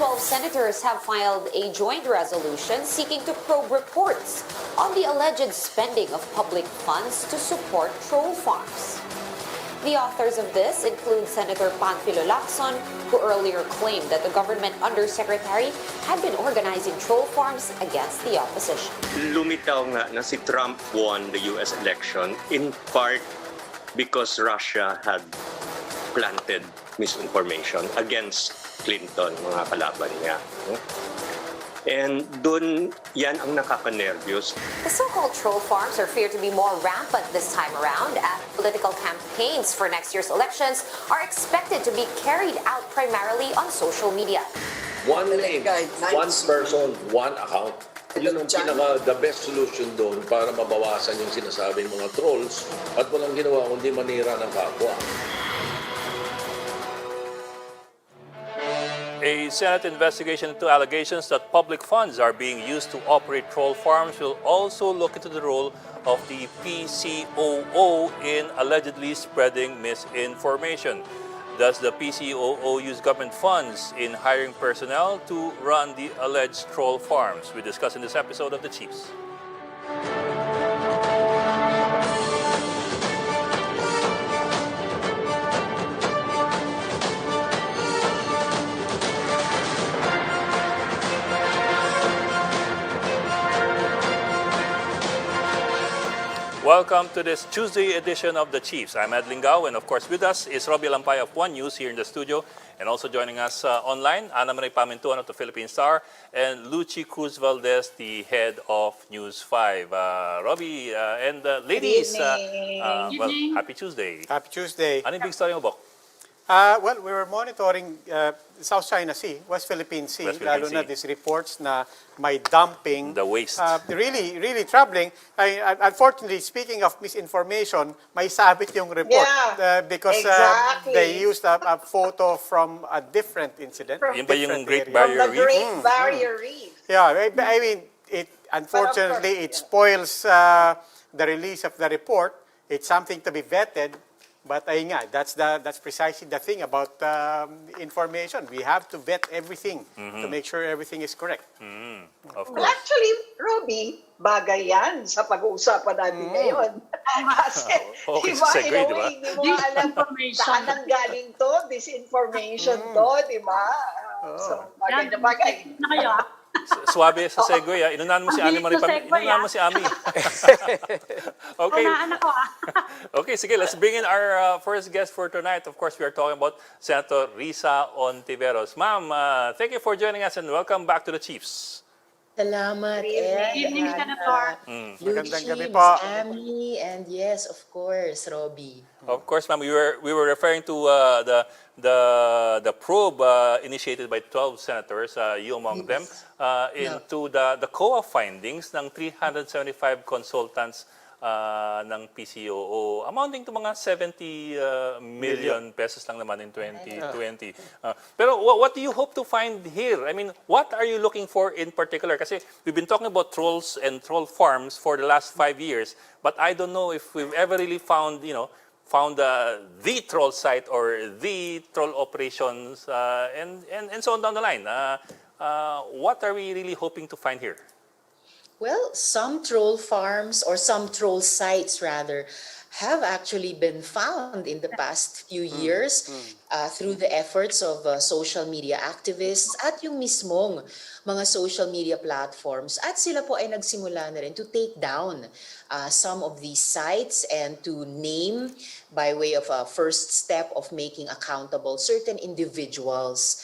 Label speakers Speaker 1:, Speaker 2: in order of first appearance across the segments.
Speaker 1: 12 senators have filed a joint resolution seeking to probe reports on the alleged spending of public funds to support troll farms. The authors of this include Senator Panfilo Lacson, who earlier claimed that the government undersecretary had been organizing troll farms against the opposition.
Speaker 2: Lumitaw nga na si Trump won the US election in part because Russia had planted misinformation against Clinton, mga kalaban niya. And dun, yan ang nakaka-nervyos.
Speaker 1: The so-called troll farms are feared to be more rampant this time around, as political campaigns for next year's elections are expected to be carried out primarily on social media.
Speaker 3: One name, one person, one account. Yun ang the best solution doon para mabawasan yung sinasabing mga trolls at walang ginawa kundi manira ng kapwa.
Speaker 4: A Senate investigation into allegations that public funds are being used to operate troll farms will also look into the role of the PCOO in allegedly spreading misinformation. Does the PCOO use government funds in hiring personnel to run the alleged troll farms? We discuss in this episode of The Chiefs. Welcome to this Tuesday edition of The Chiefs. I'm Ed Lingao, and of course with us is Robbie Lampay of One News here in the studio, and also joining us online, Ana Marie Pamintuan of the Philippine Star, and Lucy Cruz Valdez, the head of News 5. Robbie and ladies, well, happy Tuesday.
Speaker 5: Happy Tuesday.
Speaker 4: Ano yung big story mo, Bok?
Speaker 5: Well, we were monitoring South China Sea, West Philippine Sea,
Speaker 4: West Philippine
Speaker 5: lalo na
Speaker 4: Sea.
Speaker 5: these reports na may dumping.
Speaker 4: The waste.
Speaker 5: Really troubling. Unfortunately, speaking of misinformation, may sabit yung report because they used a photo from a different incident.
Speaker 4: Yun ba yung Great
Speaker 5: area.
Speaker 4: Barrier Reef?
Speaker 6: Great Barrier Reef.
Speaker 5: Yeah, I mean, unfortunately, it spoils the release of the report. It's something to be vetted. But ayun nga, that's precisely the thing about information. We have to vet everything to make sure everything is correct.
Speaker 4: Of
Speaker 6: Well,
Speaker 4: course.
Speaker 6: actually, Robbie, bagay yan sa pag-uusapan natin ngayon. Kasi,
Speaker 4: Okay,
Speaker 6: diba,
Speaker 4: segue,
Speaker 6: in a
Speaker 4: diba?
Speaker 6: way, hindi mo alam saan ang galing to, disinformation to, di ba? So, bagay na bagay.
Speaker 7: Na kayo, ah?
Speaker 4: Suwabe sa segue, inunahan mo si Ani Marie Inunahan mo si Ami. Okay.
Speaker 7: Unaan ako, ah.
Speaker 4: Okay, sige, let's bring in our first guest for tonight. Of course, we are talking about Senator Risa Ontiveros. Ma'am, thank you for joining us and welcome back to the Chiefs.
Speaker 8: Salamat,
Speaker 6: Good
Speaker 7: evening, Senator.
Speaker 5: Magandang gabi
Speaker 8: Lucy,
Speaker 5: po.
Speaker 8: Miss Ami, and yes, of course, Robbie.
Speaker 4: Of course, ma'am, we were referring to the probe initiated by 12 senators, you among them, into the COA findings ng 375 consultants ng PCOO, amounting to mga 70 million pesos lang naman in 2020. Pero what do you hope to find here? I mean, what are you looking for in particular? Kasi we've been talking about trolls and troll farms for the last 5 years, but I don't know if we've ever really found the troll site or the troll operations and so on down the line. What are we really hoping to find here?
Speaker 8: Well, some troll farms, or some troll sites rather, have actually been found in the past few years through the efforts of social media activists at yung mismong mga social media platforms. At sila po ay nagsimula na rin to take down some of these sites and to name, by way of a first step of making accountable, certain individuals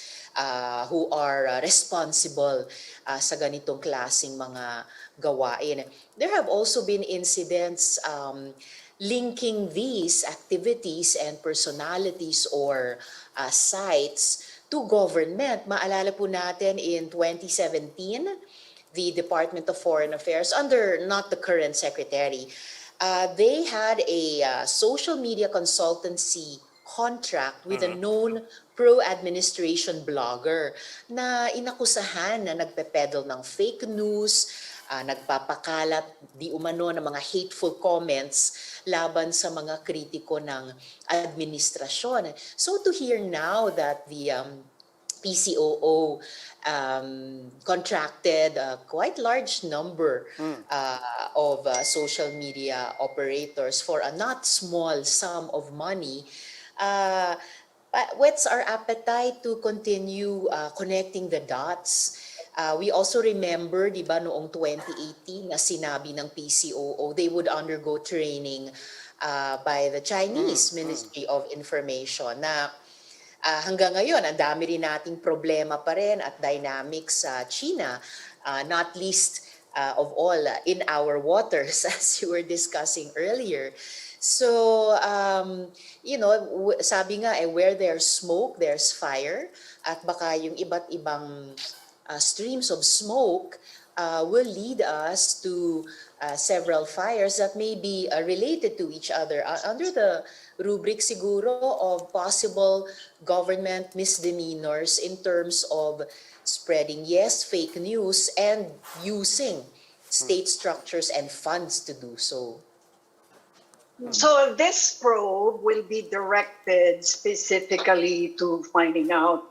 Speaker 8: who are responsible sa ganitong klaseng mga gawain. There have also been incidents linking these activities and personalities or sites to government. Maalala po natin in 2017, the Department of Foreign Affairs, under not the current secretary, they had a social media consultancy contract with a known pro-administration blogger na inakusahan na nagpe-peddle ng fake news, nagpapakalat di umano ng mga hateful comments laban sa mga kritiko ng administrasyon. So to hear now that the PCOO contracted a quite large number of social media operators for a not small sum of money. Uh, whets our appetite to continue connecting the dots. We also remember, di ba, noong 2018 na sinabi ng PCOO, they would undergo training by the Chinese Ministry of Information na hanggang ngayon, ang dami rin nating problema pa rin at dynamics sa China, not least of all in our waters, as you were discussing earlier. So, sabi nga, where there's smoke, there's fire. At baka yung iba't ibang streams of smoke will lead us to several fires that may be related to each other under the rubric siguro of possible government misdemeanors in terms of spreading, yes, fake news and using state structures and funds to do so.
Speaker 6: So this probe will be directed specifically to finding out,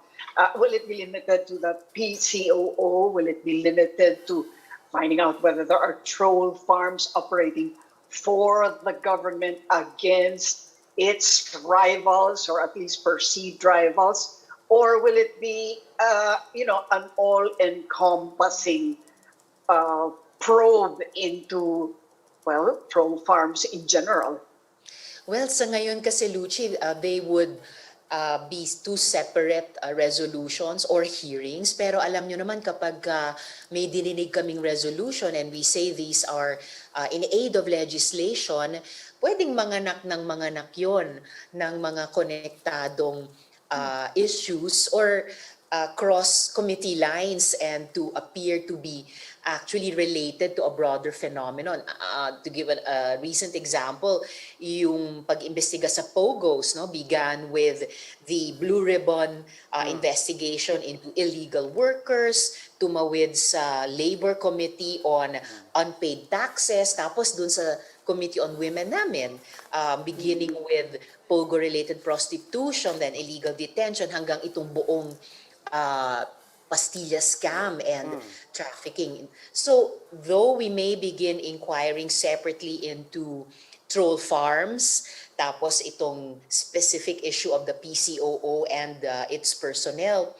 Speaker 6: will it be limited to the PCOO? Will it be limited to finding out whether there are troll farms operating for the government against its rivals or at least perceived rivals? Or will it be, an all-encompassing probe into, well, troll farms in general?
Speaker 8: Well, sa ngayon kasi, Lucy, they would be two separate resolutions or hearings. Pero alam nyo naman kapag may dininig kaming resolution and we say these are in aid of legislation, pwedeng manganak ng manganak yon ng mga konektadong issues or cross committee lines and to appear to be actually related to a broader phenomenon. To give a recent example, yung pag-imbestiga sa POGOs began with the Blue Ribbon investigation into illegal workers, tumawid sa Labor Committee on unpaid taxes, tapos dun sa Committee on Women namin, beginning with POGO-related prostitution, then illegal detention, hanggang itong buong pastilla scam and trafficking. So, though we may begin inquiring separately into troll farms, tapos itong specific issue of the PCOO and its personnel,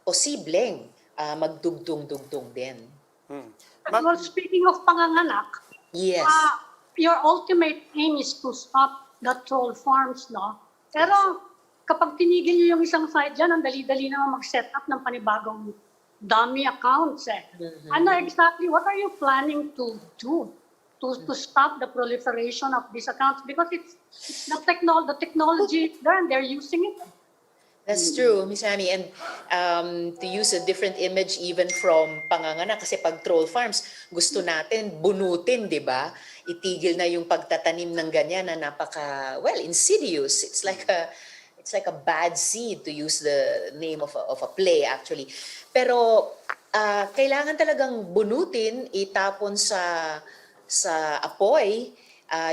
Speaker 8: posibleng magdugtong-dugtong din.
Speaker 7: Well, speaking of panganganak,
Speaker 8: Yes.
Speaker 7: Your ultimate aim is to stop the troll farms, no? Pero kapag tinigil nyo yung isang site dyan, ang dali-dali naman mag-set up ng panibagong dummy accounts eh. Ano exactly, what are you planning to do to stop the proliferation of these accounts? Because it's the technology there and they're using it.
Speaker 8: That's true, Miss Annie. And to use a different image even from panganganak, kasi pag troll farms, gusto natin bunutin, di ba? Itigil na yung pagtatanim ng ganyan na insidious. It's like a bad seed, to use the name of a play actually. Pero kailangan talagang bunutin, itapon sa apoy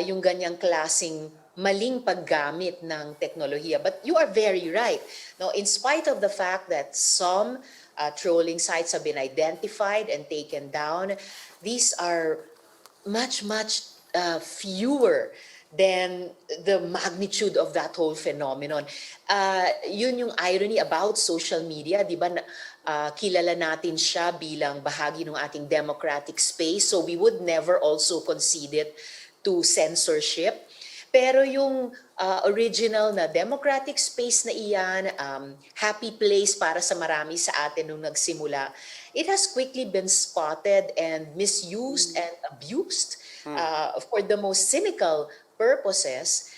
Speaker 8: yung ganyang klasing maling paggamit ng teknolohiya. But you are very right. No, in spite of the fact that some trolling sites have been identified and taken down, these are much fewer than the magnitude of that whole phenomenon. Yun yung irony about social media, di ba? Kilala natin siya bilang bahagi ng ating democratic space, so we would never also concede it to censorship. Pero yung original na democratic space na iyan, happy place para sa marami sa atin nung nagsimula, it has quickly been spotted and misused and abused for the most cynical purposes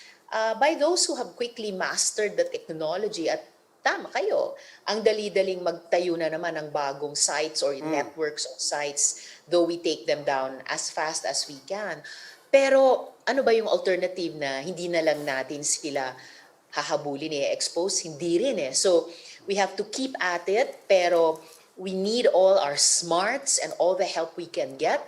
Speaker 8: by those who have quickly mastered the technology. At tama kayo, ang dali-daling magtayo na naman ng bagong sites or networks of sites, though we take them down as fast as we can. Pero ano ba yung alternative na hindi na lang natin sila hahabulin, expose? Hindi rin eh. So we have to keep at it, pero we need all our smarts and all the help we can get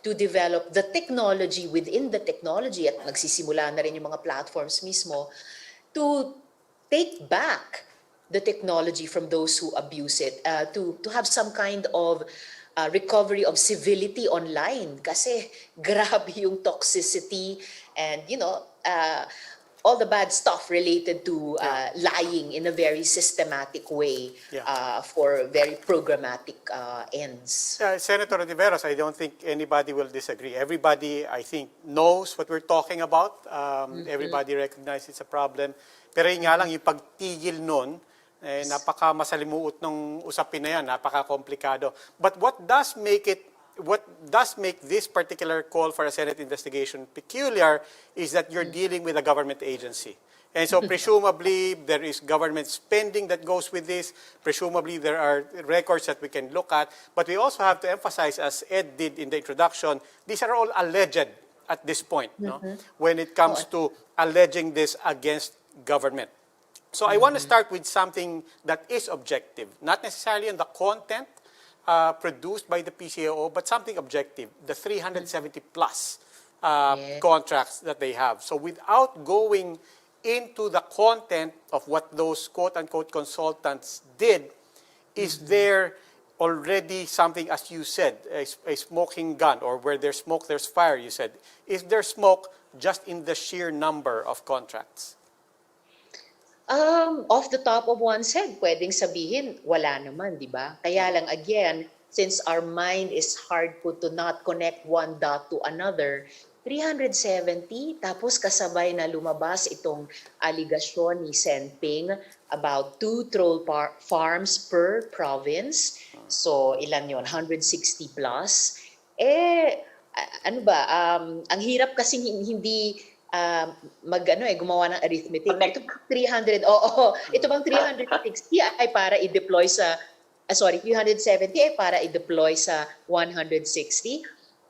Speaker 8: to develop the technology within the technology, at nagsisimula na rin yung mga platforms mismo, to take back the technology from those who abuse it, to have some kind of recovery of civility online. Kasi grabe yung toxicity and, all the bad stuff related to lying in a very systematic way for very programmatic ends.
Speaker 5: Senator Riveros, I don't think anybody will disagree. Everybody, I think, knows what we're talking about. Everybody recognizes it's a problem. Pero yun nga lang, yung pagtigil nun, napaka-masalimuot ng usapin na yan, napaka-komplikado. But what does make this particular call for a Senate investigation peculiar is that you're dealing with a government agency. And so presumably there is government spending that goes with this. Presumably there are records that we can look at. But we also have to emphasize, as Ed did in the introduction, these are all alleged at this point, no? When it comes to alleging this against government. So I want to start with something that is objective, not necessarily on the content produced by the PCAO, but something objective, the 370 plus contracts that they have. So without going into the content of what those quote-unquote consultants did, is there already something, as you said, a smoking gun, or where there's smoke, there's fire, you said. Is there smoke just in the sheer number of contracts?
Speaker 8: Off the top of one's head, pwedeng sabihin, wala naman, di ba? Kaya lang, again, since our mind is hard put to not connect one dot to another, 370, tapos kasabay na lumabas itong aligasyon ni Senping about 2 troll farms per province. So, ilan yon? 160 plus. Ano ba? Ang hirap kasi hindi gumawa ng arithmetic. Ito bang 300, ito bang 360 ay para i-deploy sa, 370 ay para i-deploy sa 160.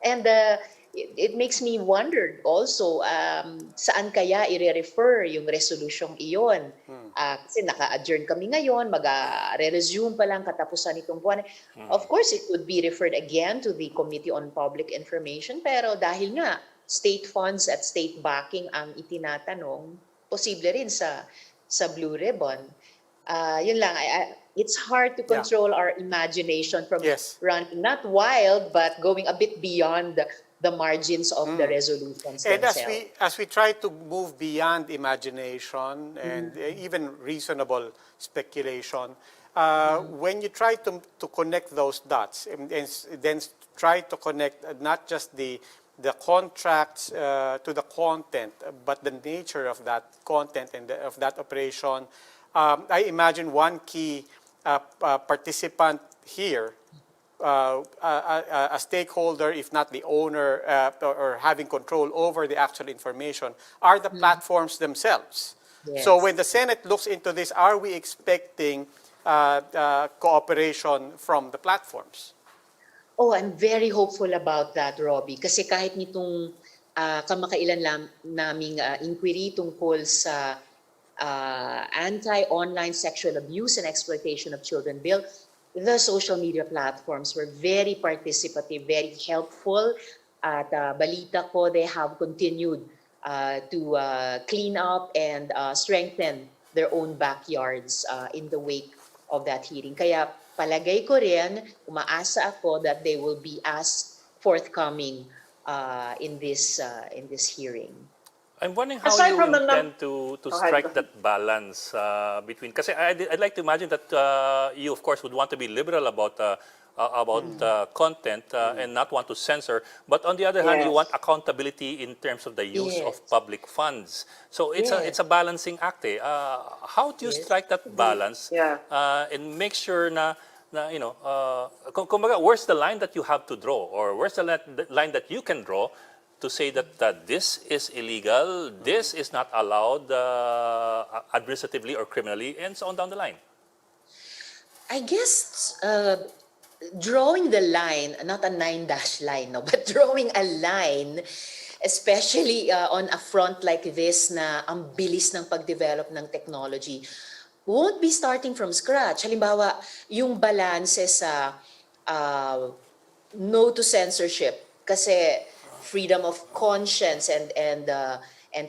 Speaker 8: And it makes me wonder also, saan kaya i-refer yung resolusyong iyon? Kasi naka-adjourn kami ngayon, mag-resume pa lang katapusan itong buwan. Of course, it would be referred again to the Committee on Public Information, pero dahil nga, state funds at state backing ang itinatanong, posible rin sa Blue Ribbon. Yun lang, it's hard to control our imagination from running not wild, but going a bit beyond the margins of the resolutions themselves.
Speaker 5: And as we try to move beyond imagination and even reasonable speculation, when you try to connect those dots and then try to connect not just the contracts to the content, but the nature of that content and of that operation, I imagine one key participant here, a stakeholder, if not the owner or having control over the actual information, are the platforms themselves.
Speaker 8: Yes.
Speaker 5: So when the Senate looks into this, are we expecting cooperation from the platforms?
Speaker 8: Oh, I'm very hopeful about that, Robbie. Kasi kahit nitong kamakailan naming inquiry tungkol sa anti-online sexual abuse and exploitation of children bill, the social media platforms were very participative, very helpful. At balita ko, they have continued to clean up and strengthen their own backyards in the wake of that hearing. Kaya palagay ko rin, umaasa ako that they will be as forthcoming in this hearing.
Speaker 4: I'm wondering how
Speaker 6: Aside
Speaker 4: you
Speaker 6: from the
Speaker 4: intend to strike that balance between. Because I'd like to imagine that you, of course, would want to be liberal about content and not want to censor. But on the other hand, you want accountability in terms of the use of public funds. So it's a balancing act. How do you strike that balance and make sure na kumbaga, where's the line that you have to draw, or where's the line that you can draw to say that this is illegal, this is not allowed administratively or criminally, and so on down the line?
Speaker 8: I guess drawing the line, not a 9-dash line, no, but drawing a line, especially on a front like this na ang bilis ng pagdevelop ng technology, won't be starting from scratch. Halimbawa, yung balanse sa no to censorship, kasi freedom of conscience and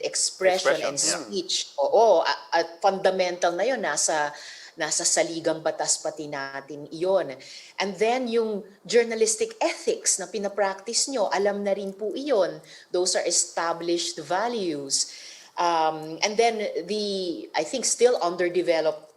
Speaker 8: expression and speech. Oo, at fundamental na yun, nasa nasa saligang batas pati natin iyon. And then yung journalistic ethics na pinapractice nyo, alam na rin po iyon. Those are established values. And then I think still underdeveloped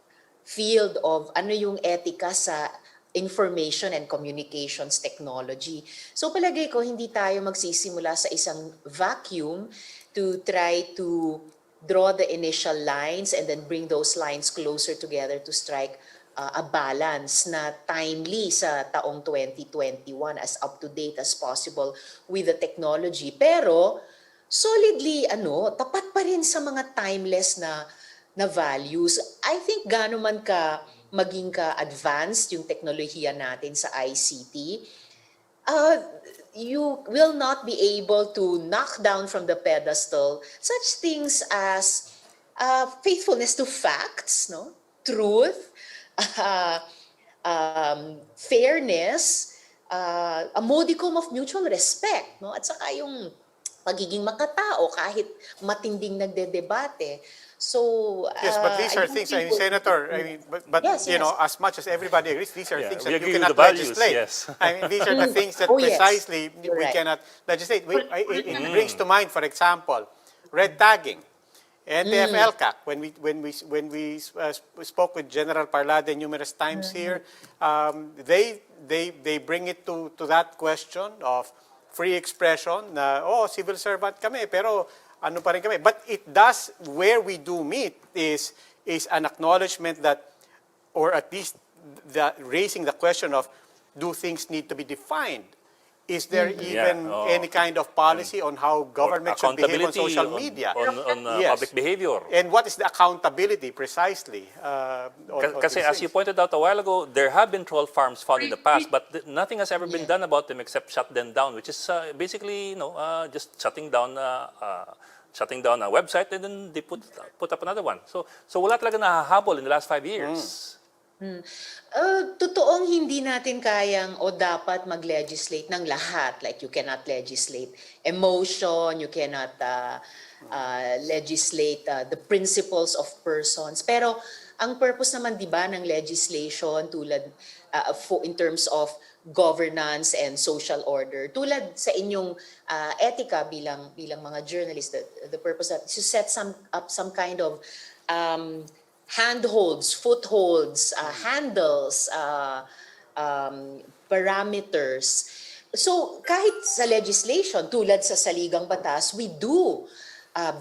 Speaker 8: field of ano yung etika sa information and communications technology. So palagay ko hindi tayo magsisimula sa isang vacuum to try to draw the initial lines and then bring those lines closer together to strike a balance na timely sa taong 2021 as up to date as possible with the technology. Pero solidly tapat pa rin sa mga timeless na values. I think gaano man maging ka-advanced yung teknolohiya natin sa ICT, you will not be able to knock down from the pedestal such things as faithfulness to facts, no? Truth, fairness, a modicum of mutual respect, no? At saka yung pagiging makatao kahit matinding nagdedebate. So
Speaker 5: yes, but these are things, Senator, but
Speaker 8: Yes,
Speaker 5: you know,
Speaker 8: yes.
Speaker 5: as much as everybody agrees, these are
Speaker 4: Yeah,
Speaker 5: things
Speaker 4: we
Speaker 5: that you
Speaker 4: agree with
Speaker 5: cannot
Speaker 4: the values,
Speaker 5: legislate.
Speaker 4: yes.
Speaker 5: I mean, these are the things that
Speaker 8: Oh, yes.
Speaker 5: precisely
Speaker 8: You're
Speaker 5: we
Speaker 8: right.
Speaker 5: cannot legislate. It brings to mind, for example, red tagging. NTF-ELCAC, when we spoke with General Parlade numerous times here, they bring it to that question of free expression na, civil servant kami, pero ano pa rin kami. But it does, where we do meet is an acknowledgement that, or at least raising the question of, do things need to be defined? Is there even any kind of policy on how government should behave on social media?
Speaker 4: On
Speaker 5: Yes.
Speaker 4: public behavior.
Speaker 5: And what is the accountability precisely? On
Speaker 4: Kasi
Speaker 5: these
Speaker 4: as you
Speaker 5: things?
Speaker 4: pointed out a while ago, there have been troll farms found in the past, but nothing has ever been done about them except shut them down, which is basically, just shutting down a website and then they put up another one. So wala talaga nahahabol in the last 5 years.
Speaker 8: Totoong hindi natin kayang o dapat mag-legislate ng lahat. Like you cannot legislate emotion, you cannot legislate the principles of persons. Pero ang purpose naman 'di ba ng legislation tulad in terms of governance and social order, tulad sa inyong etika bilang mga journalists, the purpose that to set up some kind of handholds, footholds, handles, parameters. So kahit sa legislation, tulad sa saligang batas, we do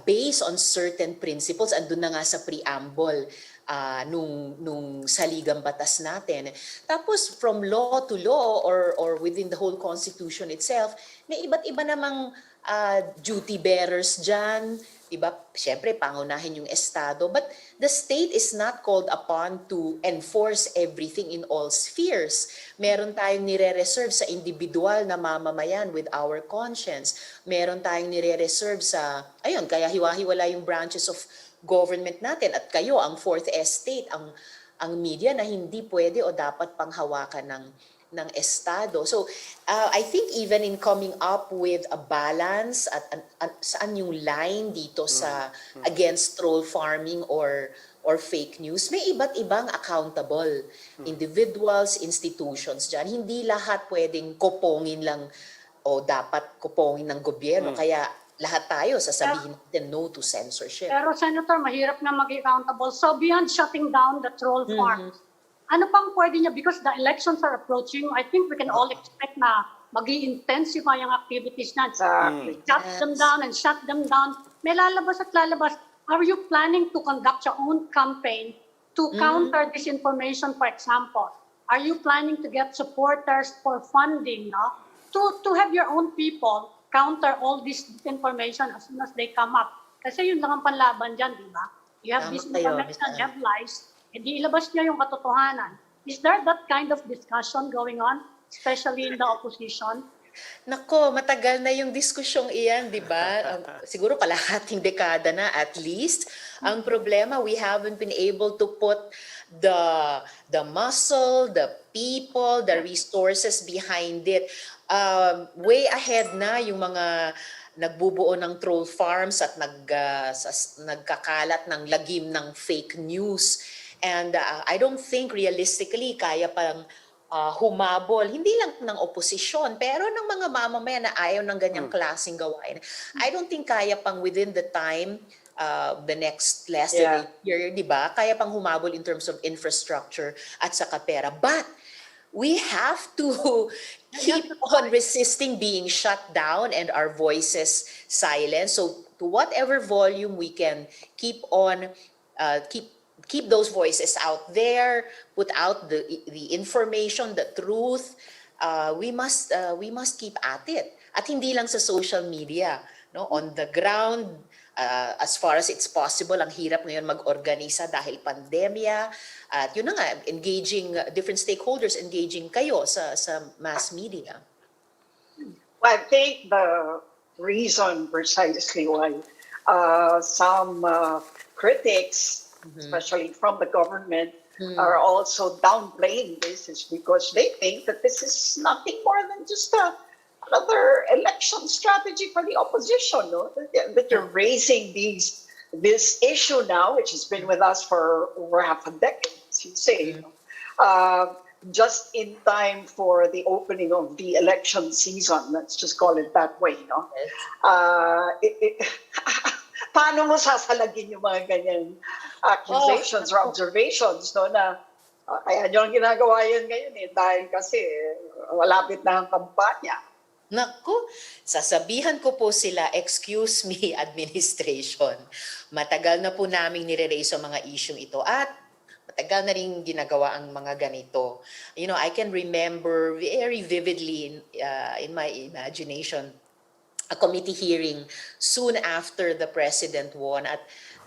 Speaker 8: based on certain principles, andun na nga sa preamble nung saligang batas natin. Tapos from law to law or within the whole Constitution itself, may iba't iba namang duty bearers dyan, diba? Siyempre, pangunahin yung Estado. But the state is not called upon to enforce everything in all spheres. Meron tayong nire-reserve sa individual na mamamayan with our conscience. Meron tayong nire-reserve sa, kaya hiwa-hiwala yung branches of government natin. At kayo, ang fourth estate, ang media na hindi pwede o dapat panghawakan ng Estado. So, I think even in coming up with a balance at saan yung line dito sa against troll farming or fake news, may iba't ibang accountable individuals, institutions dyan. Hindi lahat pwedeng kopongin lang o dapat kopongin ng gobyerno. Kaya lahat tayo sasabihin natin no to censorship.
Speaker 7: Pero Senator, mahirap na mag-accountable. So beyond shutting down the troll farms, ano pang pwede niya? Because the elections are approaching, I think we can all expect na mag-i-intensify yung activities na. Shut them down and shut them down. May lalabas at lalabas. Are you planning to conduct your own campaign to counter disinformation, for example? Are you planning to get supporters for funding, no? To have your own people counter all this disinformation as soon as they come up? Kasi yun lang ang panlaban dyan, di ba? You have disinformation, you have lies, hindi ilabas niya yung katotohanan. Is there that kind of discussion going on, especially in the opposition?
Speaker 8: Nako, matagal na yung diskusyong iyan, di ba? Siguro kalahating dekada na at least. Ang problema, we haven't been able to put the muscle, the people, the resources behind it. Way ahead na yung mga nagbubuo ng troll farms at nagkakalat ng lagim ng fake news. And I don't think realistically kaya pang humabol, hindi lang ng oposisyon, pero ng mga mamamayan na ayaw ng ganyang klaseng gawain. I don't think kaya pang within the time, the next less than a year, di ba? Kaya pang humabol in terms of infrastructure at saka pera. But we have to keep on resisting being shut down and our voices silenced. So to whatever volume we can keep on, keep those voices out there, put out the information, the truth. We must keep at it. At hindi lang sa social media, no, on the ground. As far as it's possible, ang hirap ngayon mag-organisa dahil pandemya. At yun na nga, engaging different stakeholders, engaging kayo sa mass media.
Speaker 6: Well, I think the reason precisely why some critics, especially from the government, are also downplaying this is because they think that this is nothing more than just another election strategy for the opposition. No? That you're raising this issue now, which has been with us for over half a decade, as you say. Just in time for the opening of the election season. Let's just call it that way. No? Paano mo sasalagin yung mga ganyan accusations or observations, no, na kaya nyo ang ginagawa yan ngayon dahil kasi malapit na ang kampanya.
Speaker 8: Naku, sasabihan ko po sila, excuse me, administration. Matagal na po naming nire-raise ang mga isyong ito at matagal na rin ginagawa ang mga ganito. You know, I can remember very vividly in my imagination a committee hearing soon after the president won at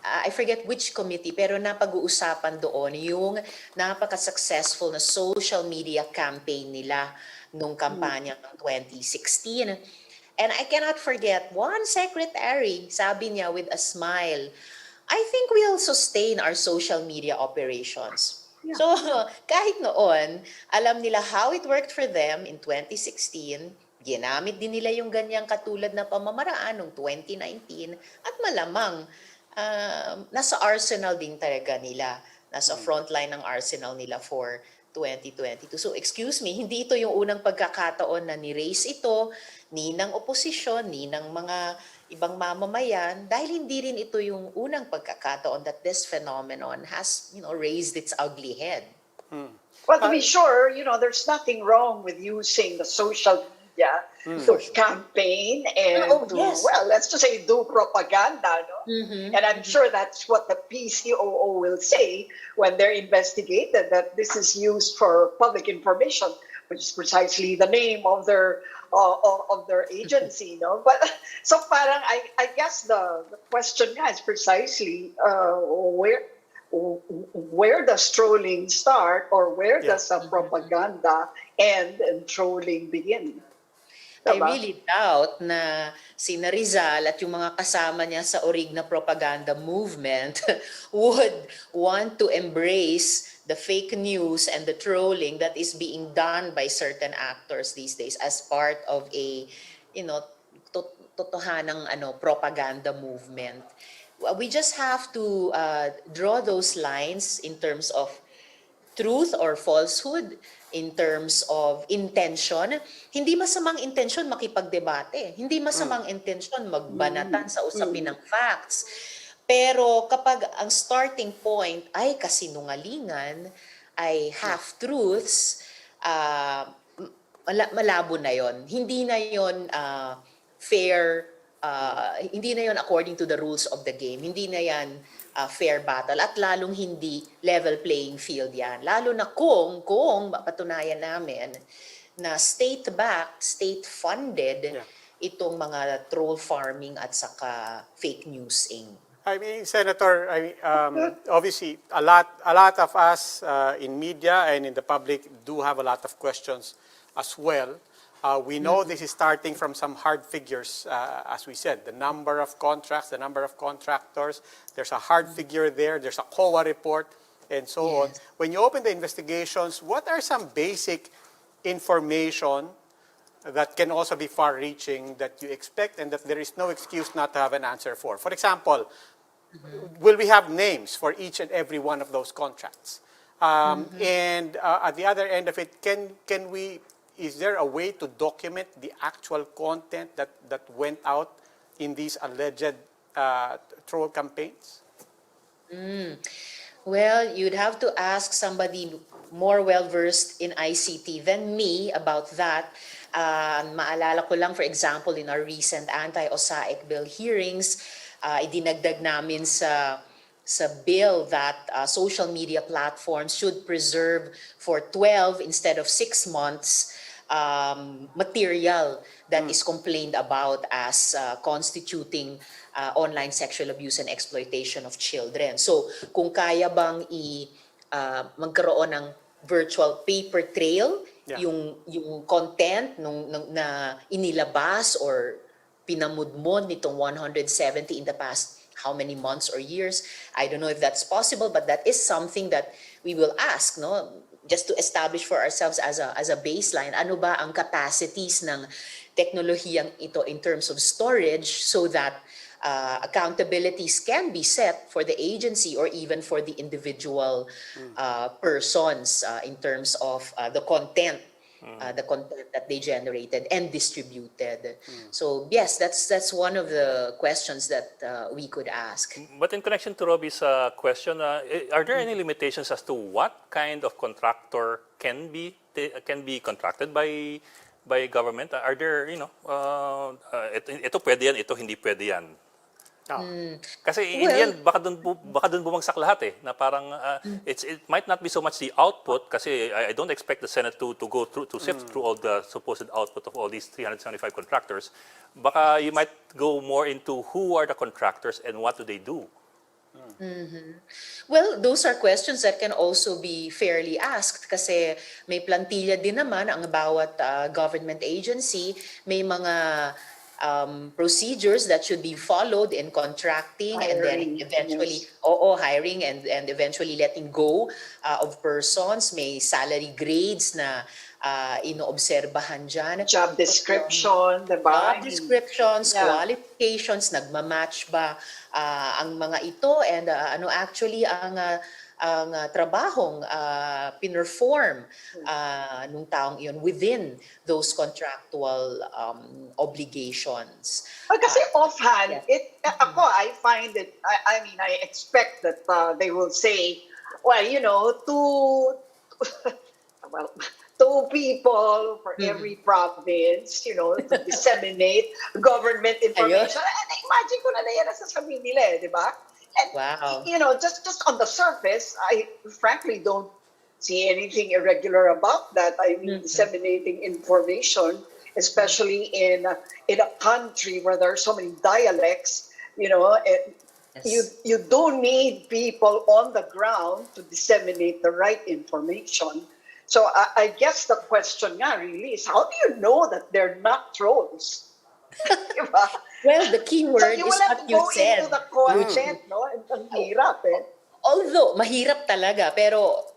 Speaker 8: I forget which committee pero napag-uusapan doon yung napaka-successful na social media campaign nila nung kampanya ng 2016. And I cannot forget one secretary, sabi niya with a smile, I think we'll sustain our social media operations. Yeah. So kahit noon, alam nila how it worked for them in 2016, ginamit din nila yung ganyang katulad na pamamaraan noong 2019 at malamang nasa arsenal din talaga nila. Nasa frontline ng arsenal nila for 2022. So excuse me, hindi ito yung unang pagkakataon na ni-raise ito ni ng oposisyon, ni ng mga ibang mamamayan dahil hindi rin ito yung unang pagkakataon that this phenomenon has, raised its ugly head.
Speaker 6: Well, to be sure, there's nothing wrong with using the social media to campaign and let's just say do propaganda. No? And I'm sure that's what the PCOO will say when they're investigated, that this is used for public information, which is precisely the name of their agency. No? But so parang I guess the question is precisely where does trolling start or where does the propaganda end and trolling begin?
Speaker 8: I really doubt na sina Rizal at yung mga kasama niya sa orig na propaganda movement would want to embrace the fake news and the trolling that is being done by certain actors these days as part of a, totohanang propaganda movement. We just have to draw those lines in terms of truth or falsehood, in terms of intention. Hindi masamang intention makipagdebate. Hindi masamang intention magbanatan sa usapin ng facts. Pero kapag ang starting point ay kasinungalingan, ay half-truths, malabo na yon. Hindi na yon fair, hindi na yon according to the rules of the game. Hindi na yan fair battle at lalong hindi level playing field yan. Lalo na kung patunayan namin na state-backed, state-funded itong mga troll farming at saka fake newsing.
Speaker 5: I mean, Senator, obviously a lot of us in media and in the public do have a lot of questions as well. We know this is starting from some hard figures, as we said, the number of contracts, the number of contractors. There's a hard figure there. There's a COA report, and so on. When you open the investigations, what are some basic information that can also be far-reaching that you expect and that there is no excuse not to have an answer for? For example, will we have names for each and every one of those contracts? And at the other end of it, is there a way to document the actual content that went out in these alleged troll campaigns?
Speaker 8: Well, you'd have to ask somebody more well-versed in ICT than me about that. Maalala ko lang, for example, in our recent anti-OSAIC bill hearings, idinagdag namin sa bill that social media platforms should preserve for 12 instead of 6 months material that is complained about as constituting online sexual abuse and exploitation of children. So kung kaya bang magkaroon ng virtual paper trail,
Speaker 5: Yeah.
Speaker 8: yung content na inilabas or pinamudmod nitong 170 in the past how many months or years. I don't know if that's possible, but that is something that we will ask, no? Just to establish for ourselves as a baseline, ano ba ang capacities ng teknolohiyang ito in terms of storage so that accountabilities can be set for the agency or even for the individual persons in terms of the content that they generated and distributed. So yes, that's one of the questions that we could ask.
Speaker 4: But in connection to Robbie's question, are there any limitations as to what kind of contractor can be contracted by government? Are there, ito pwede yan, ito hindi pwede yan? Kasi in the end, baka dun bumagsak lahat na parang it might not be so much the output kasi I don't expect the Senate to go through to sift through all the supposed output of all these 375 contractors. Baka you might go more into who are the contractors and what do they do.
Speaker 8: Well, those are questions that can also be fairly asked kasi may plantilla din naman ang bawat government agency, may mga procedures that should be followed in contracting and then
Speaker 6: Hiring,
Speaker 8: eventually
Speaker 6: yes.
Speaker 8: hiring and eventually letting go of persons. May salary grades na inoobserbahan dyan.
Speaker 6: Job description, diba?
Speaker 8: Job descriptions,
Speaker 6: Yeah.
Speaker 8: qualifications, nagmamatch ba ang mga ito and ano actually ang trabahong pinerform nung taong iyon within those contractual obligations.
Speaker 6: Kasi offhand,
Speaker 8: yeah.
Speaker 6: I find it, I mean, I expect that they will say, well, two people for every province, to disseminate government information. And imagine ko na yan sa sasabihin nila, di ba? And,
Speaker 8: Wow.
Speaker 6: just on the surface, I frankly don't see anything irregular about that. I mean, disseminating information, especially in a country where there are so many dialects, you do need people on the ground to disseminate the right information. So I guess the question nga really is, how do you know that they're not trolls? Diba?
Speaker 8: Well, the key
Speaker 6: So
Speaker 8: word
Speaker 6: you
Speaker 8: is
Speaker 6: will have
Speaker 8: what
Speaker 6: to
Speaker 8: you
Speaker 6: go
Speaker 8: said.
Speaker 6: into the content, no? Ang hirap
Speaker 8: Although, mahirap talaga, pero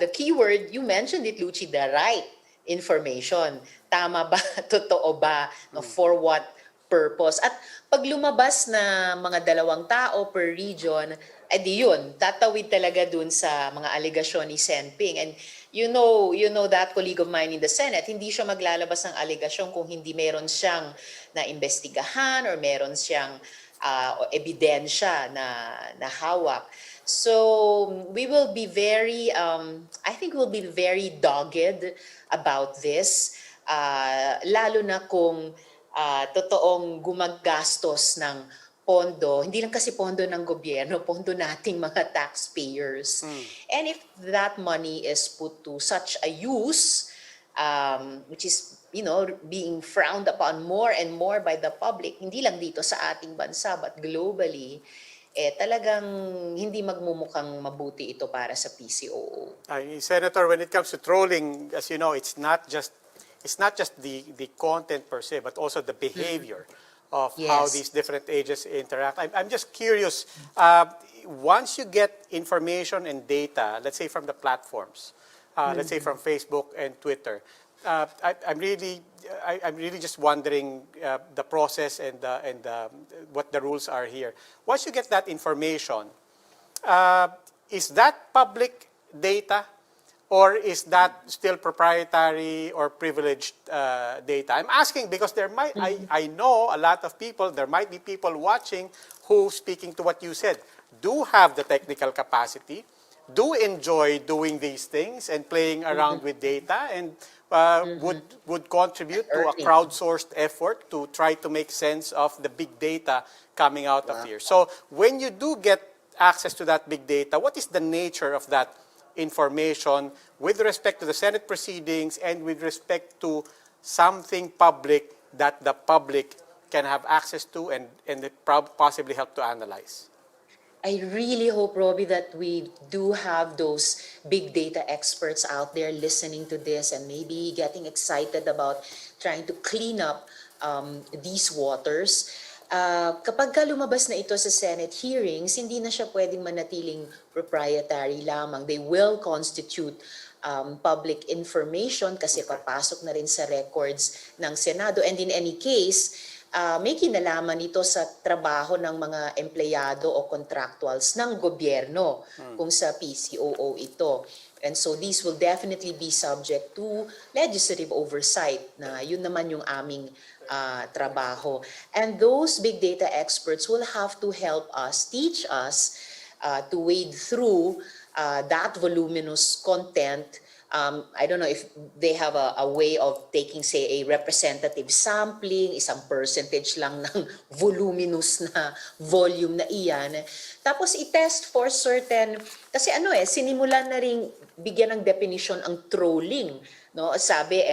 Speaker 8: the key word, you mentioned it, Luchi, the right information. Tama ba? Totoo ba? No, for what purpose? At pag lumabas na mga 2 tao per region, di yun, tatawid talaga dun sa mga alegasyon ni Senping. And you know that colleague of mine in the Senate, hindi siya maglalabas ng alegasyon kung hindi meron siyang naimbestigahan or meron siyang ebidensya na hawak. So we will be very, I think we'll be very dogged about this, lalo na kung totoong gumagastos ng pondo, hindi lang kasi pondo ng gobyerno, pondo nating mga taxpayers. And if that money is put to such a use, which is, being frowned upon more and more by the public, hindi lang dito sa ating bansa, but globally, talagang hindi magmumukhang mabuti ito para sa PCOO.
Speaker 5: Senator, when it comes to trolling, as you know, it's not just the content per se, but also the behavior of how
Speaker 8: Yes.
Speaker 5: these different agents interact. I'm just curious, once you get information and data, let's say from the platforms, let's say from Facebook and Twitter, I'm really just wondering the process and what the rules are here. Once you get that information, is that public data, or is that still proprietary or privileged data? I'm asking because I know a lot of people, there might be people watching who, speaking to what you said, do have the technical capacity, do enjoy doing these things and playing around with data, and would contribute to a crowdsourced effort to try to make sense of the big data coming out of here. So when you do get access to that big data, what is the nature of that information with respect to the Senate proceedings and with respect to something public that the public can have access to and possibly help to analyze?
Speaker 8: I really hope, Robbie, that we do have those big data experts out there listening to this and maybe getting excited about trying to clean up these waters. Kapag lumabas na ito sa Senate hearings, hindi na siya pwedeng manatiling proprietary lamang. They will constitute public information kasi papasok na rin sa records ng Senado. And in any case, may kinalaman ito sa trabaho ng mga empleyado o contractuals ng gobyerno kung sa PCOO ito. And so these will definitely be subject to legislative oversight na yun naman yung aming trabaho. And those big data experts will have to help us, teach us to wade through that voluminous content. I don't know if they have a way of taking, say, a representative sampling, isang percentage lang ng voluminous na volume na iyan. Tapos i-test for certain, kasi sinimulan na rin bigyan ng definition ang trolling. No? Sabi,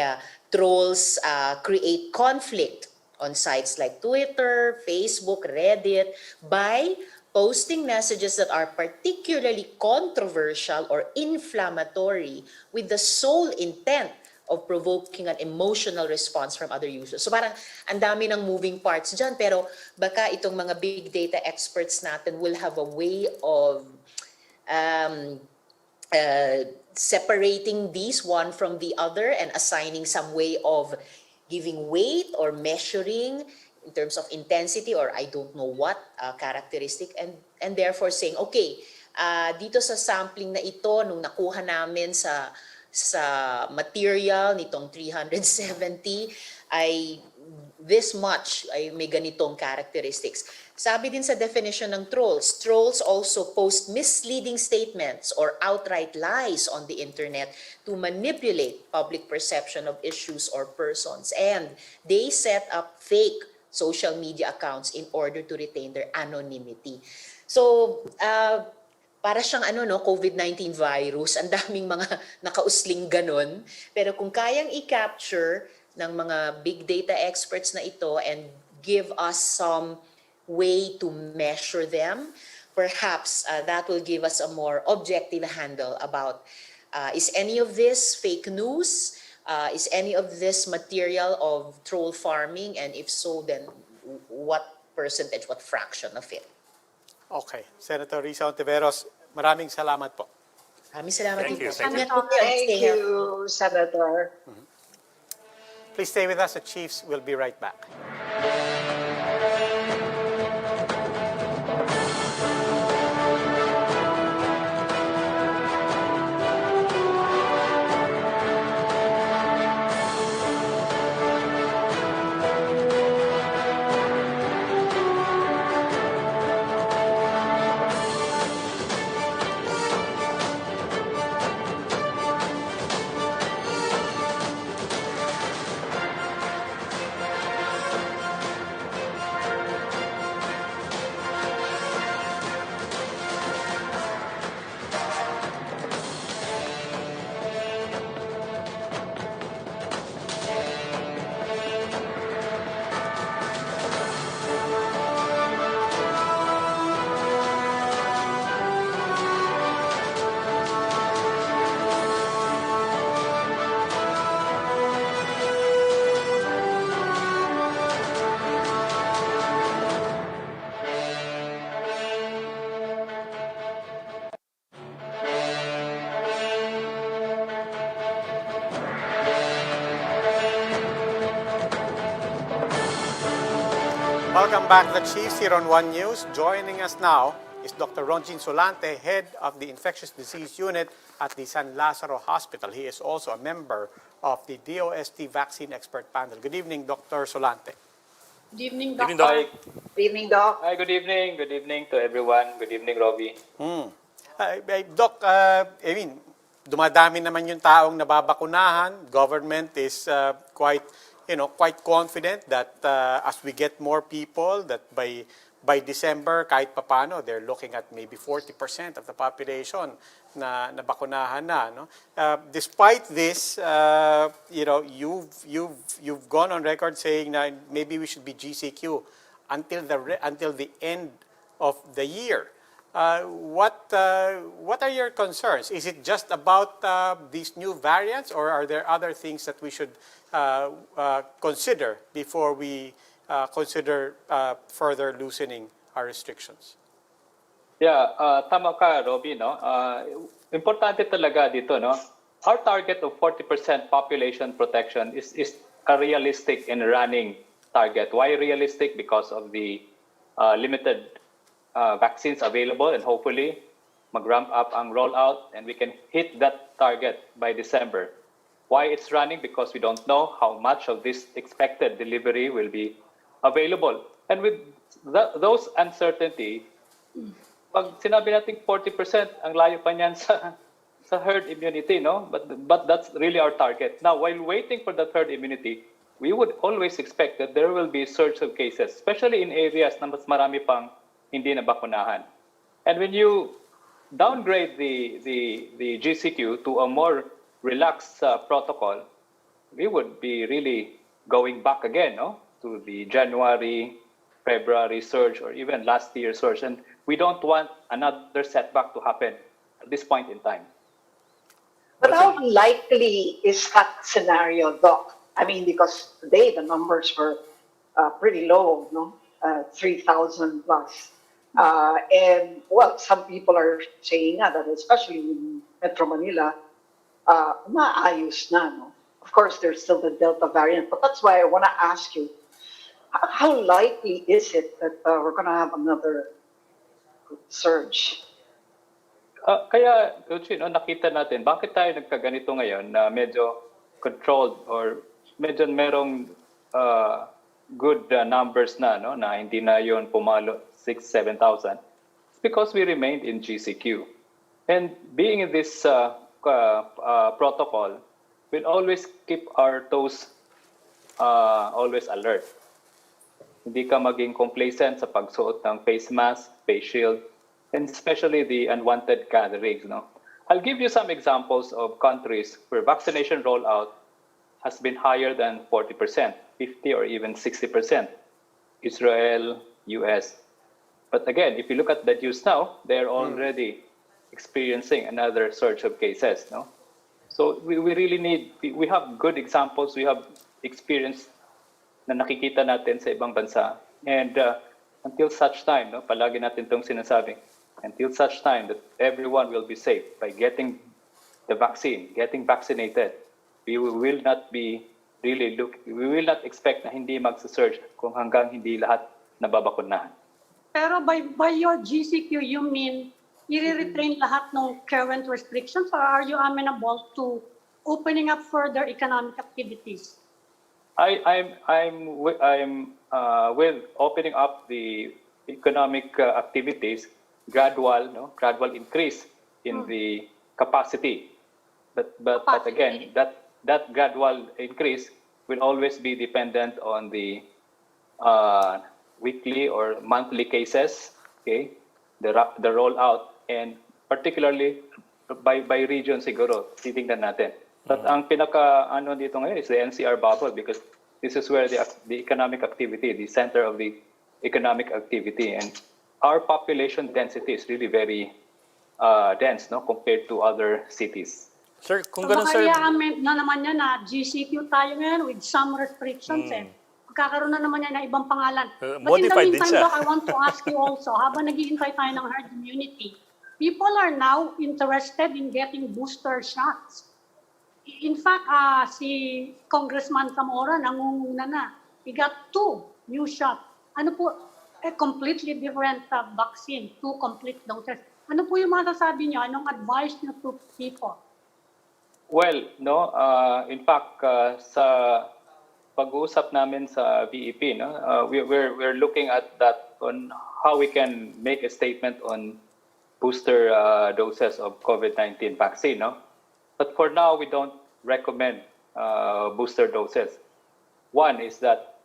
Speaker 8: trolls create conflict on sites like Twitter, Facebook, Reddit by posting messages that are particularly controversial or inflammatory with the sole intent of provoking an emotional response from other users. So parang ang dami ng moving parts dyan, pero baka itong mga big data experts natin will have a way of separating these one from the other and assigning some way of giving weight or measuring in terms of intensity or I don't know what characteristic, and therefore saying, okay, dito sa sampling na ito, nung nakuha namin sa material nitong 370, ay this much ay may ganitong characteristics. Sabi din sa definition ng trolls, trolls also post misleading statements or outright lies on the internet to manipulate public perception of issues or persons, and they set up fake social media accounts in order to retain their anonymity. So, para siyang COVID-19 virus, ang daming mga nakausling ganon. Pero kung kayang i-capture ng mga big data experts na ito and give us some way to measure them, perhaps that will give us a more objective handle about is any of this fake news? Is any of this material of troll farming? And if so, then what percentage, what fraction of it?
Speaker 5: Okay. Senator Risa Ontiveros, maraming salamat po.
Speaker 8: Maraming salamat
Speaker 4: Thank
Speaker 8: din
Speaker 4: you.
Speaker 8: po.
Speaker 4: Thank you.
Speaker 6: Thank you, Senator.
Speaker 5: Please stay with us. The Chiefs will be right back. Welcome back, the Chiefs here on One News. Joining us now is Dr. Ronjin Solante, head of the Infectious Disease Unit at the San Lazaro Hospital. He is also a member of the DOST Vaccine Expert Panel. Good evening, Dr. Solante.
Speaker 7: Good evening,
Speaker 4: Evening,
Speaker 7: Doctor.
Speaker 4: Doc.
Speaker 6: Good evening, Doc.
Speaker 9: Hi, good evening. Good evening to everyone. Good evening, Robbie.
Speaker 5: Doc, dumadami naman yung taong nababakunahan. Government is quite confident that as we get more people, that by December, kahit papano, they're looking at maybe 40% of the population na nabakunahan na. No? Despite this, you've gone on record saying that maybe we should be GCQ until the end of the year. What are your concerns? Is it just about these new variants, or are there other things that we should consider before we consider further loosening our restrictions?
Speaker 9: Yeah, tama ka, Robbie, no? Importante talaga dito, no? Our target of 40% population protection is a realistic and running target. Why realistic? Because of the limited vaccines available, and hopefully mag-ramp up ang rollout and we can hit that target by December. Why it's running? Because we don't know how much of this expected delivery will be available. And with those uncertainty, pag sinabi natin 40%, ang layo pa niyan sa herd immunity, no? But that's really our target. Now, while waiting for the herd immunity, we would always expect that there will be a surge of cases, especially in areas na mas marami pang hindi nabakunahan. And when you downgrade the GCQ to a more relaxed protocol, we would be really going back again, no, to the January, February surge, or even last year's surge. And we don't want another setback to happen at this point in time.
Speaker 6: But how likely is that scenario, Doc? I mean, because today the numbers were pretty low, no? 3,000 plus. And, well, some people are saying that, especially in Metro Manila, maayos na, no? Of course, there's still the Delta variant, but that's why I want to ask you, how likely is it that we're going to have another surge?
Speaker 9: Kaya, Coach, no, nakita natin, bakit tayo nagkaganito ngayon na medyo controlled or medyo merong good numbers na, no, na hindi na yon pumalo 6,000, 7,000. It's because we remained in GCQ. And being in this protocol will always keep our toes always alert. Hindi ka maging complacent sa pagsuot ng face mask, face shield, and especially the unwanted gatherings. No? I'll give you some examples of countries where vaccination rollout has been higher than 40%, 50 or even 60%. Israel, US. But again, if you look at the news now, they're already experiencing another surge of cases. No? So we really need, we have good examples, we have experience na nakikita natin sa ibang bansa. And until such time, no, palagi natin itong sinasabing, until such time that everyone will be safe by getting the vaccine, getting vaccinated, we will not be really we will not expect na hindi magsa-surge kung hanggang hindi lahat nababakunahan.
Speaker 7: Pero by your GCQ, you mean i-retrain lahat ng current restrictions, or are you amenable to opening up further economic activities?
Speaker 9: I'm with opening up the economic activities, gradual increase in the capacity. But again, that gradual increase will always be dependent on the weekly or monthly cases, okay, the rollout, and particularly by region siguro, titingnan natin. But ang pinaka dito ngayon is the NCR bubble, because this is where the economic activity, the center of the economic activity, and our population density is really very dense, no, compared to other cities.
Speaker 4: Sir, kung
Speaker 7: So
Speaker 4: ganun, sir,
Speaker 7: makaiamend na naman yan na GCQ tayo ngayon with some restrictions Magkakaroon na naman yan ng ibang pangalan. But in the
Speaker 4: modified din
Speaker 7: meantime,
Speaker 4: siya.
Speaker 7: Doc, I want to ask you also, habang naghihintay tayo ng herd immunity, people are now interested in getting booster shots. In fact, si Congressman Zamora nangunguna na. He got 2 new shots. ano po, a completely different vaccine, 2 complete doses. Ano po yung masasabi niyo? Anong advice niyo to people?
Speaker 9: Well, no, in fact, sa pag-uusap namin sa VEP, no, we're looking at that on how we can make a statement on booster doses of COVID-19 vaccine, no? But for now, we don't recommend booster doses. One is that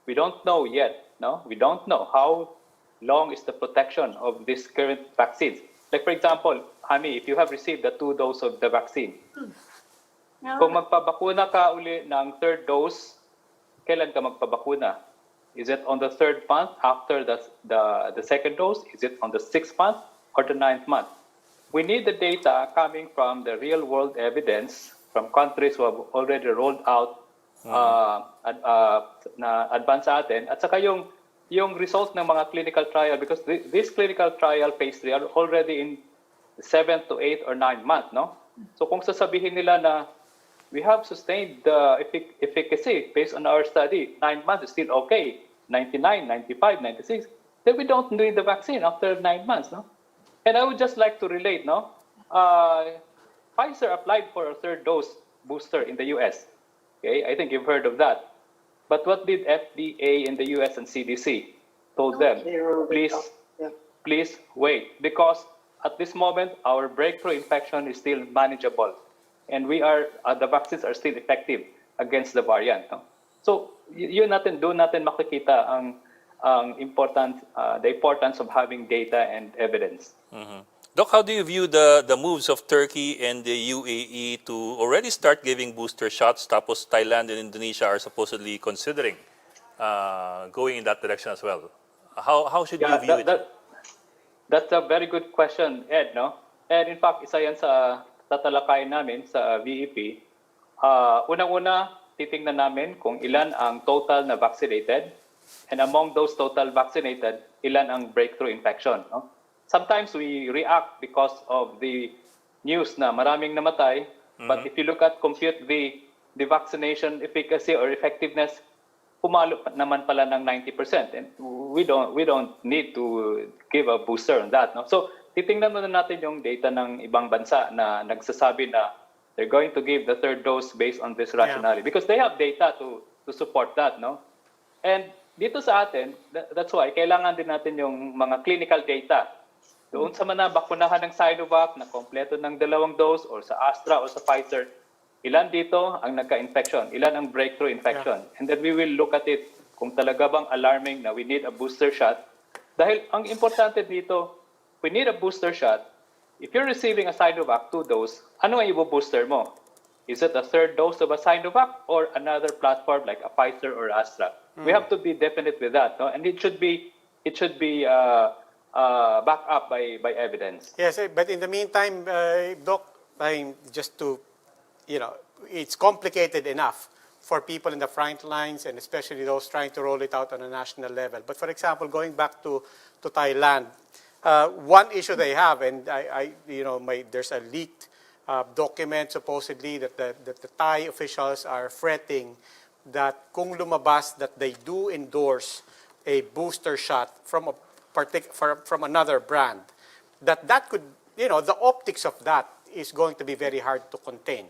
Speaker 9: we don't know yet, no? We don't know how long is the protection of these current vaccines. Like for example, Ami, if you have received the 2 dose of the vaccine, kung magpabakuna ka uli ng 3rd dose, kailan ka magpabakuna? Is it on the 3rd month after the 2nd dose? Is it on the 6th month or the 9th month? We need the data coming from the real world evidence from countries who have already rolled out na advance sa atin, at saka yung result ng mga clinical trial, because this clinical trial phase 3 are already in 7th to 8th or 9th month, no? So kung sasabihin nila na we have sustained the efficacy based on our study, 9 months is still okay, 99, 95, 96, then we don't need the vaccine after 9 months, no? And I would just like to relate, no? Pfizer applied for a 3rd dose booster in the US. Okay, I think you've heard of that. But what did FDA in the US and CDC told them? Please wait, because at this moment our breakthrough infection is still manageable, and the vaccines are still effective against the variant. No? So doon natin makikita the importance of having data and evidence.
Speaker 4: Doc, how do you view the moves of Turkey and the UAE to already start giving booster shots? Tapos Thailand and Indonesia are supposedly considering going in that direction as well. How should you view it?
Speaker 9: That's a very good question, Ed. No? And in fact, isa yan sa tatalakayin namin sa VEP. Unang-una, titingnan namin kung ilan ang total na vaccinated, and among those total vaccinated, ilan ang breakthrough infection. No? Sometimes we react because of the news na maraming namatay, but if you compute the vaccination efficacy or effectiveness, pumalo naman pala ng 90%, and we don't need to give a booster on that, no? So titingnan muna natin yung data ng ibang bansa na nagsasabi na they're going to give the 3rd dose based on this rationale, because they have data to support that, no? And dito sa atin, that's why kailangan din natin yung mga clinical data. Doon sa mga bakunahan ng Sinovac na kompleto ng 2 dose, or sa Astra o sa Pfizer, ilan dito ang nagka-infection, ilan ang breakthrough infection. And then we will look at it kung talaga bang alarming na we need a booster shot. Dahil ang importante dito, we need a booster shot. If you're receiving a Sinovac 2 dose, ano ang i-booster mo? Is it a 3rd dose of a Sinovac or another platform like a Pfizer or Astra? We have to be definite with that, no? And it should be backed up by evidence.
Speaker 5: Yes, but in the meantime, Doc, just to, it's complicated enough for people in the front lines, and especially those trying to roll it out on a national level. But for example, going back to Thailand, one issue they have, and there's a leaked document supposedly that the Thai officials are fretting that kung lumabas that they do endorse a booster shot from another brand, that could, the optics of that is going to be very hard to contain.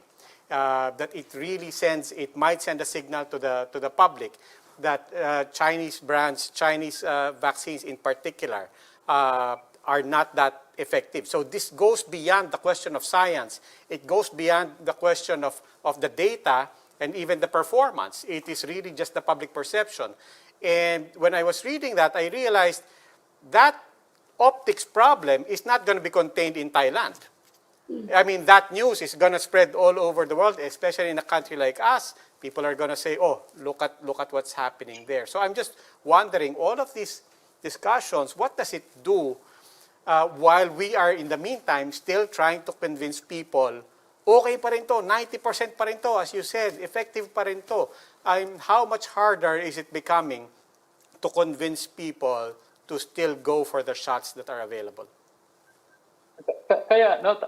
Speaker 5: That it might send a signal to the public that Chinese brands, Chinese vaccines in particular, are not that effective. So this goes beyond the question of science. It goes beyond the question of the data and even the performance. It is really just the public perception. And when I was reading that, I realized that optics problem is not going to be contained in Thailand. I mean, that news is going to spread all over the world, especially in a country like us. People are going to say, oh, look at what's happening there. So I'm just wondering, all of these discussions, what does it do while we are, in the meantime, still trying to convince people, okay pa rin to, 90% pa rin to, as you said, effective pa rin to. How much harder is it becoming to convince people to still go for the shots that are available?
Speaker 9: Kaya, no,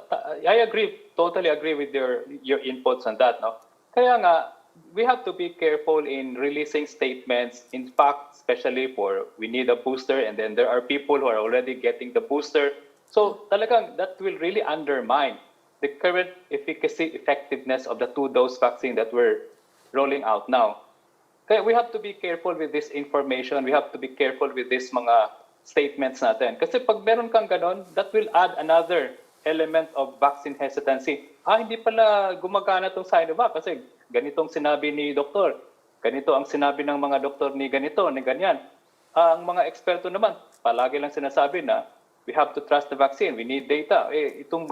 Speaker 9: I agree, totally agree with your inputs on that. No? Kaya nga, we have to be careful in releasing statements. In fact, especially for we need a booster, and then there are people who are already getting the booster. So talagang that will really undermine the current efficacy, effectiveness of the 2-dose vaccine that we're rolling out now. Kaya we have to be careful with this information. We have to be careful with this mga statements natin. Kasi pag meron kang ganon, that will add another element of vaccine hesitancy. Hindi pala gumagana itong Sinovac kasi ganitong sinabi ni doktor. Ganito ang sinabi ng mga doktor ni ganito, ni ganyan. Ang mga eksperto naman, palagi lang sinasabi na we have to trust the vaccine. We need data. Itong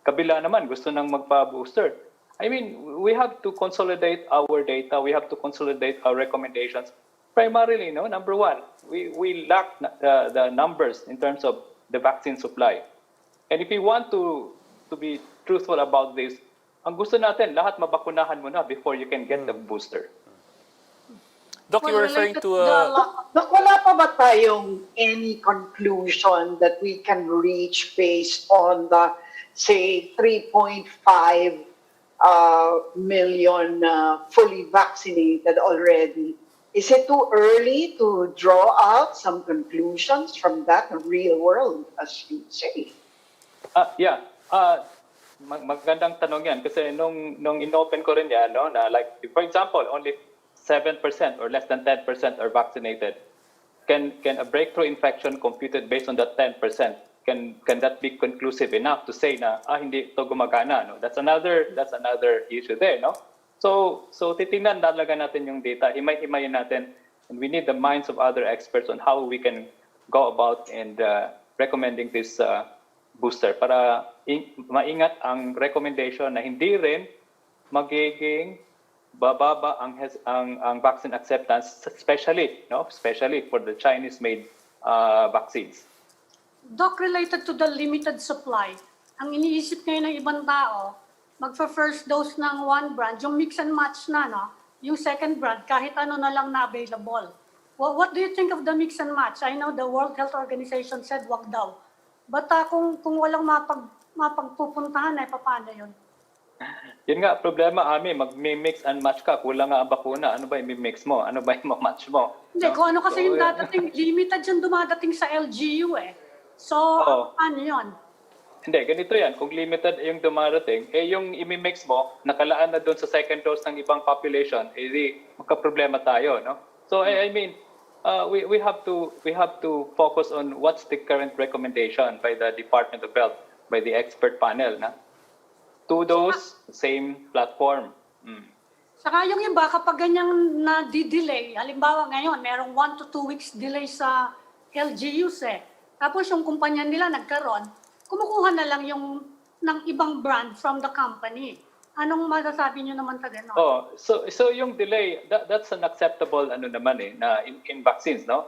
Speaker 9: kabila naman gusto nang magpa-booster. I mean, we have to consolidate our data. We have to consolidate our recommendations. Primarily, number one, we lack the numbers in terms of the vaccine supply. And if we want to be truthful about this, ang gusto natin, lahat mabakunahan mo na before you can get the booster.
Speaker 4: Doc, you were referring to...
Speaker 6: Dok, wala pa ba tayong any conclusion that we can reach based on the, say, 3.5 million fully vaccinated already? Is it too early to draw out some conclusions from that real world, as you say?
Speaker 9: Yeah. Magandang tanong yan kasi nung inopen ko rin yan, na like, for example, only 7% or less than 10% are vaccinated. Can a breakthrough infection computed based on that 10%, can that be conclusive enough to say na hindi ito gumagana? No? That's another issue there, no? So titingnan talaga natin yung data, himay-himayin natin, and we need the minds of other experts on how we can go about and recommending this booster para maingat ang recommendation na hindi rin magiging bababa ang vaccine acceptance, especially for the Chinese-made vaccines.
Speaker 7: Doc, related to the limited supply, ang iniisip ngayon ng ibang tao, magfa-first dose ng one brand, yung mix and match na, no? Yung second brand, kahit ano na lang na available. Well, what do you think of the mix and match? I know the World Health Organization said wag daw. But kung walang mapagpupuntahan, paano yun?
Speaker 9: Yun nga, problema mag-mix and match ka, kulang nga ang bakuna, ano ba i-mix mo? Ano ba i-match mo?
Speaker 7: Hindi, kung ano kasi yung dadating, limited yung dumadating sa LGU So, paano yun?
Speaker 9: Hindi, ganito yan. Kung limited yung dumarating, yung imi-mix mo, nakalaan na doon sa second dose ng ibang population, di magka-problema tayo, no? So, I mean, we have to focus on what's the current recommendation by the Department of Health, by the expert panel, na? 2 dose, same platform.
Speaker 7: Saka yung iba, kapag ganyang na-delay, halimbawa ngayon, merong 1 to 2 weeks delay sa LGUs Tapos yung kumpanya nila nagkaroon, kumukuha na lang yung ng ibang brand from the company. Anong masasabi niyo naman sa gano'n?
Speaker 9: So yung delay, that's an acceptable naman na in vaccines, no?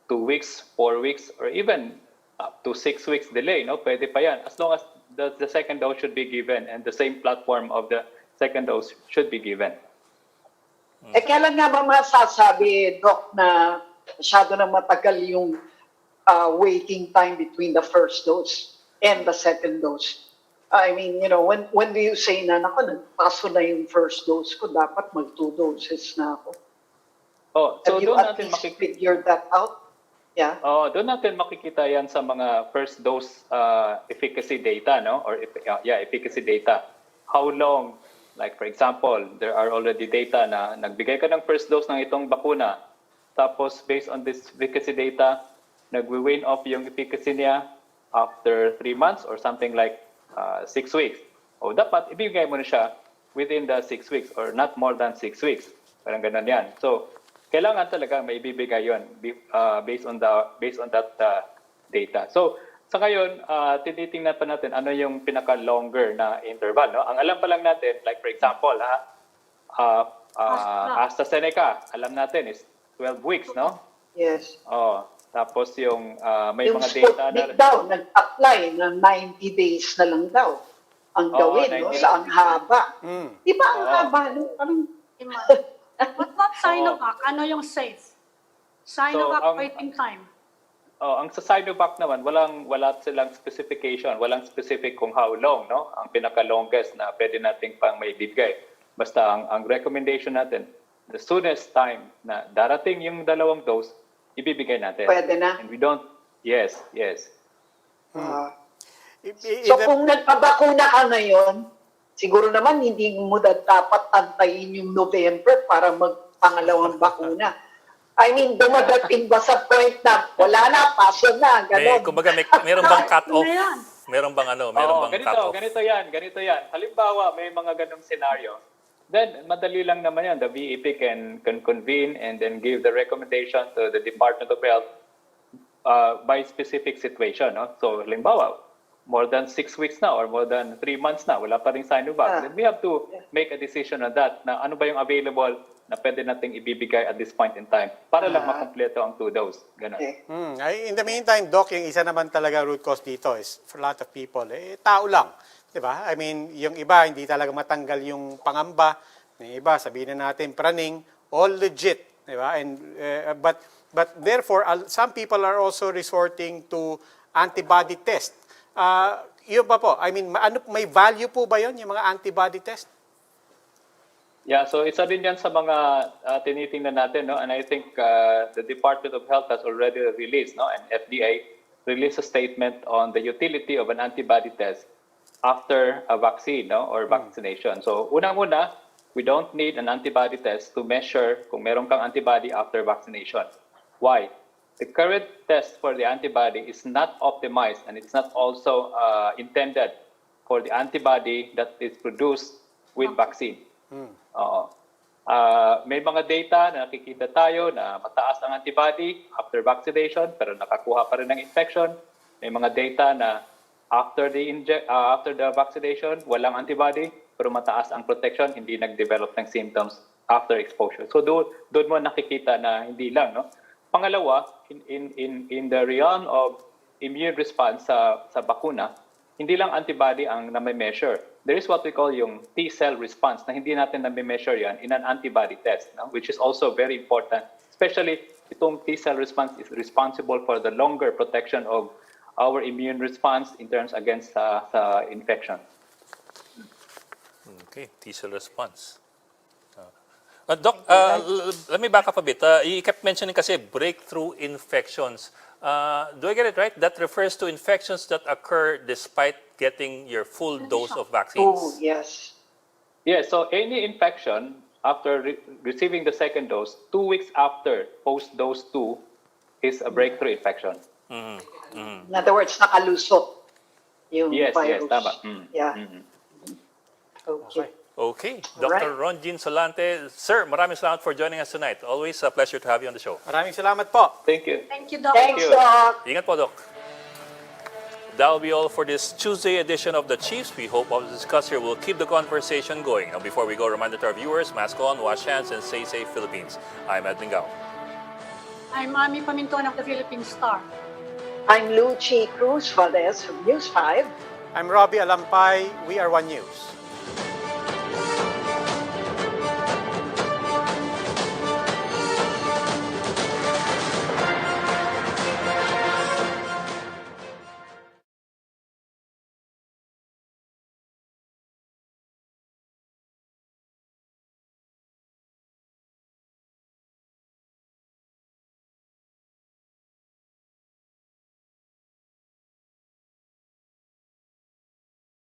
Speaker 9: 2 weeks, 4 weeks, or even up to 6 weeks delay, no? Pwede pa yan. As long as the second dose should be given and the same platform of the second dose should be given.
Speaker 6: Kailan nga ba masasabi, Doc, na masyado na matagal yung waiting time between the first dose and the second dose? I mean, when do you say na, nagpaso na yung first dose ko, dapat mag 2 doses na ako?
Speaker 9: So
Speaker 6: have you
Speaker 9: doon
Speaker 6: at
Speaker 9: natin
Speaker 6: least figured that out? Yeah.
Speaker 9: Doon natin makikita yan sa mga first dose efficacy data, no? Or efficacy data. How long? Like for example, there are already data na nagbigay ka ng first dose ng itong bakuna. Tapos based on this efficacy data, nagwi-wane off yung efficacy niya after 3 months or something like 6 weeks. Dapat ibigay mo na siya within the 6 weeks or not more than 6 weeks. Parang ganun yan. So, kailangan talaga may ibibigay yun based on that data. So, sa ngayon, tinitingnan pa natin ano yung pinaka-longer na interval. No? Ang alam pa lang natin, like for example, AstraZeneca, alam natin is 12 weeks, no?
Speaker 6: Yes.
Speaker 9: Tapos yung may
Speaker 6: Yung
Speaker 9: mga data na...
Speaker 6: daw, nag-apply na 90 days na lang daw ang gawin, no? Sa ang haba. Di ba ang haba? No?
Speaker 7: What about Sinovac? Ano yung safe? Sinovac waiting time.
Speaker 9: Ang sa Sinovac naman, wala silang specification, walang specific kung how long, no? Ang pinaka-longest na pwede nating pang may bigay. Basta ang recommendation natin, the soonest time na darating yung 2 dose, ibibigay natin.
Speaker 6: Pwede na.
Speaker 9: And we don't, yes.
Speaker 6: So kung nagpabakuna ka ngayon, siguro naman hindi mo dapat antayin yung November para magpangalawang bakuna. I mean, dumadating ba sa point na wala na, paso na, gano'n?
Speaker 4: Kumbaga, meron bang cut-off?
Speaker 7: Ano yan?
Speaker 4: Meron bang cut-off?
Speaker 9: Ganito yan. Halimbawa, may mga ganong scenario. Then, madali lang naman yan. The VEP can convene and then give the recommendation to the Department of Health by specific situation. No? So, halimbawa, more than 6 weeks na or more than 3 months na, wala pa rin Sinovac. Then we have to make a decision on that na ano ba yung available na pwede nating ibibigay at this point in time para lang makumpleto ang 2 dose. Ganun.
Speaker 5: In the meantime, Doc, yung isa naman talaga root cause dito is for a lot of people, tao lang. Diba? I mean, yung iba, hindi talaga matanggal yung pangamba. Yung iba, sabihin na natin, praning, all legit. Diba? And, but therefore, some people are also resorting to antibody test. Yun ba po? I mean, may value po ba yun, yung mga antibody test?
Speaker 9: Yeah, so isa din yan sa mga tinitingnan natin, no? And I think the Department of Health has already released, no? And FDA released a statement on the utility of an antibody test after a vaccine, no? Or vaccination. So unang-una, we don't need an antibody test to measure kung meron kang antibody after vaccination. Why? The current test for the antibody is not optimized and it's not also intended for the antibody that is produced with vaccine. May mga data na nakikita tayo na mataas ang antibody after vaccination pero nakakuha pa rin ng infection. May mga data na after the vaccination, walang antibody pero mataas ang protection, hindi nag-develop ng symptoms after exposure. So doon mo nakikita na hindi lang, no? Pangalawa, in the realm of immune response sa bakuna, hindi lang antibody ang na-measure. There is what we call yung T-cell response na hindi natin na-measure yan in an antibody test, no? Which is also very important. Especially, itong T-cell response is responsible for the longer protection of our immune response in terms against infection.
Speaker 4: Okay, T-cell response. Doc, let me back up a bit. You kept mentioning kasi breakthrough infections. Do I get it right? That refers to infections that occur despite getting your full dose of vaccines.
Speaker 6: Oh, yes.
Speaker 9: Yes, so any infection after receiving the second dose, 2 weeks after post-dose 2 is a breakthrough infection.
Speaker 6: In other words, nakalusot yung
Speaker 9: Yes,
Speaker 6: virus.
Speaker 9: tama.
Speaker 6: Yeah. Okay.
Speaker 4: Okay,
Speaker 6: Alright.
Speaker 4: Dr. Ronjin Solante. Sir, maraming salamat for joining us tonight. Always a pleasure to have you on the show.
Speaker 5: Maraming salamat po.
Speaker 9: Thank you.
Speaker 7: Thank you, Doc.
Speaker 6: Thanks,
Speaker 9: you.
Speaker 6: Doc.
Speaker 4: Ingat po, Doc. That will be all for this Tuesday edition of The Chiefs. We hope our discussion will keep the conversation going. Now, before we go, reminder to our viewers, mask on, wash hands, and stay safe, Philippines. I'm Edwin Gao.
Speaker 7: I'm Mami Paminton of the Philippine Star.
Speaker 6: I'm Lucy Cruz Valdez from News 5.
Speaker 5: I'm Robbie Alampay. We are One News.